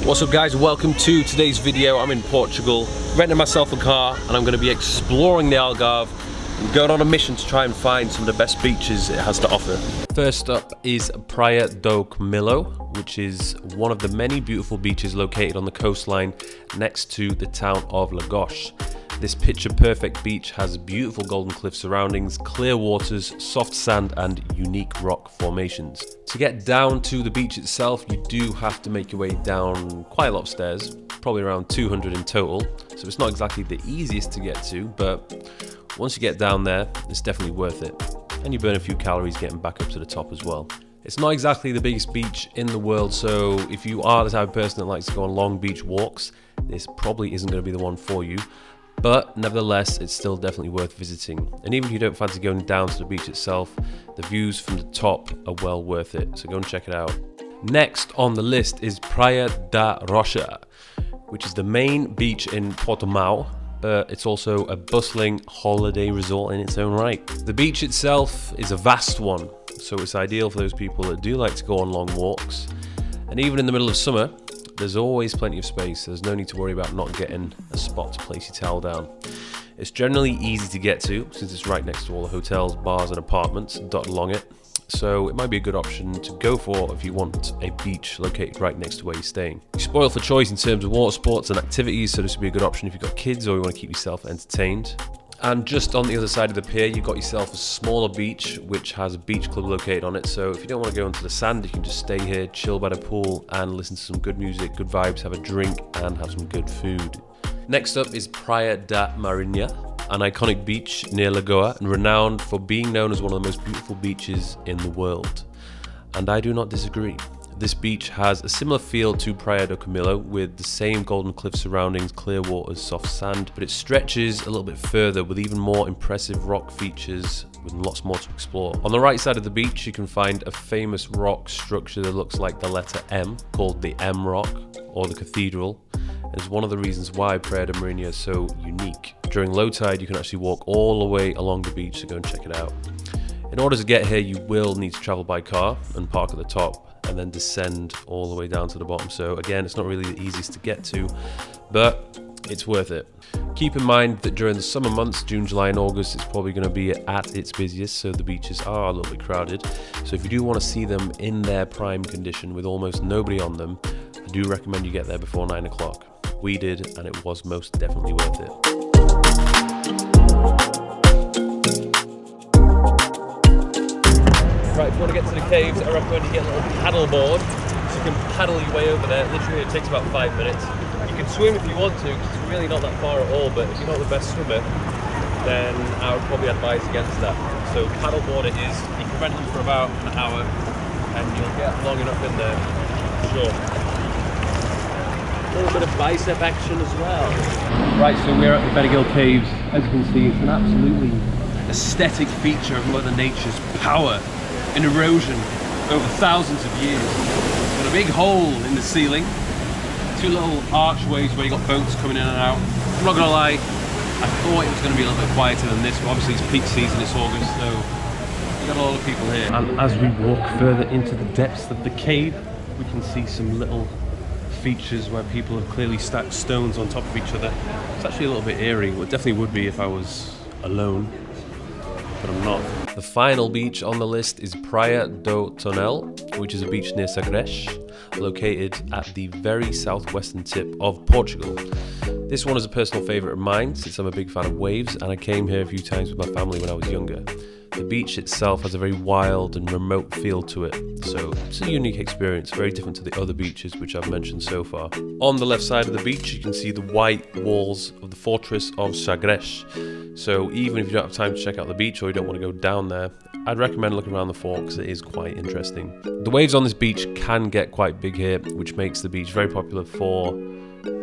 What's up guys, welcome to today's video. I'm in Portugal, renting myself a car and I'm going to be exploring the Algarve and going on a mission to try and find some of the best beaches it has to offer. First up is Praia do Camilo, which is one of the many beautiful beaches located on the coastline next to the town of Lagos. This picture-perfect beach has beautiful golden cliff surroundings, clear waters, soft sand and unique rock formations. To get down to the beach itself, you do have to make your way down quite a lot of stairs, probably around 200 in total, so it's not exactly the easiest to get to, but once you get down there, it's definitely worth it. And you burn a few calories getting back up to the top as well. It's not exactly the biggest beach in the world, so if you are the type of person that likes to go on long beach walks, this probably isn't going to be the one for you. But nevertheless, it's still definitely worth visiting. And even if you don't fancy going down to the beach itself, the views from the top are well worth it, so go and check it out. Next on the list is Praia da Rocha, which is the main beach in Portimao. It's also a bustling holiday resort in its own right. The beach itself is a vast one, so it's ideal for those people that do like to go on long walks. And even in the middle of summer, there's always plenty of space, so there's no need to worry about not getting a spot to place your towel down. It's generally easy to get to, since it's right next to all the hotels, bars and apartments dotted along it, so it might be a good option to go for if you want a beach located right next to where you're staying. You're spoiled for choice in terms of water sports and activities, so this would be a good option if you've got kids or you want to keep yourself entertained. And just on the other side of the pier, you've got yourself a smaller beach which has a beach club located on it, so if you don't want to go into the sand, you can just stay here, chill by the pool and listen to some good music, good vibes, have a drink and have some good food. Next up is Praia da Marinha, an iconic beach near Lagoa and renowned for being known as one of the most beautiful beaches in the world. And I do not disagree. This beach has a similar feel to Praia do Camilo with the same golden cliff surroundings, clear waters, soft sand, but it stretches a little bit further with even more impressive rock features with lots more to explore. On the right side of the beach you can find a famous rock structure that looks like the letter M, called the M Rock or the Cathedral. And it's one of the reasons why Praia da Marinha is so unique. During low tide you can actually walk all the way along the beach, so go and check it out. In order to get here you will need to travel by car and park at the top, and then descend all the way down to the bottom. So again, it's not really the easiest to get to, but it's worth it. Keep in mind that during the summer months, June, July and August, it's probably going to be at its busiest, so the beaches are a little bit crowded. So if you do want to see them in their prime condition with almost nobody on them, I do recommend you get there before 9 o'clock. We did, and it was most definitely worth it. Right, if you want to get to the caves, I recommend you get a little paddle board, so you can paddle your way over there. Literally it takes about 5 minutes. You can swim if you want to, because it's really not that far at all, but if you're not the best swimmer, then I would probably advise against that. So paddle board it is, you can rent them for about an hour, and you'll get long enough in there, sure. A little bit of bicep action as well. Right, so we're at the Benegill Caves. As you can see, it's an absolutely aesthetic feature of Mother Nature's power and erosion over thousands of years. Got a big hole in the ceiling, two little archways where you got boats coming in and out. I'm not gonna lie, I thought it was gonna be a little bit quieter than this, but obviously it's peak season, it's August, so we got a lot of people here. And as we walk further into the depths of the cave, we can see some little features where people have clearly stacked stones on top of each other. It's actually a little bit eerie. Well, it definitely would be if I was alone, but I'm not. The final beach on the list is Praia do Tonel, which is a beach near Sagres, located at the very southwestern tip of Portugal. This one is a personal favourite of mine since I'm a big fan of waves, and I came here a few times with my family when I was younger. The beach itself has a very wild and remote feel to it, so it's a unique experience, very different to the other beaches which I've mentioned so far. On the left side of the beach you can see the white walls of the fortress of Sagres, so even if you don't have time to check out the beach or you don't want to go down there, I'd recommend looking around the fort because it is quite interesting. The waves on this beach can get quite big here, which makes the beach very popular for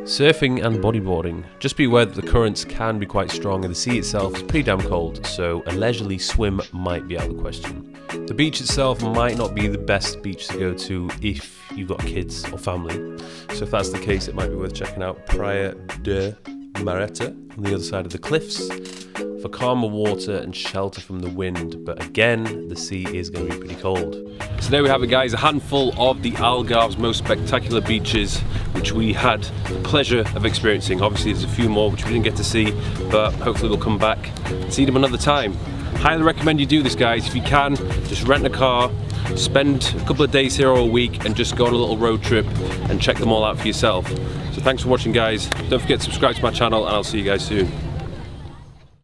surfing and bodyboarding. Just be aware that the currents can be quite strong and the sea itself is pretty damn cold, so a leisurely swim might be out of the question. The beach itself might not be the best beach to go to if you've got kids or family, so if that's the case it might be worth checking out Praia de Mareta on the other side of the cliffs. for calmer water and shelter from the wind, but again, the sea is going to be pretty cold. So there we have it, guys, a handful of the Algarve's most spectacular beaches, which we had the pleasure of experiencing. Obviously there's a few more which we didn't get to see, but hopefully we'll come back and see them another time. Highly recommend you do this, guys. If you can, just rent a car, spend a couple of days here or a week and just go on a little road trip and check them all out for yourself. So thanks for watching, guys. Don't forget to subscribe to my channel and I'll see you guys soon.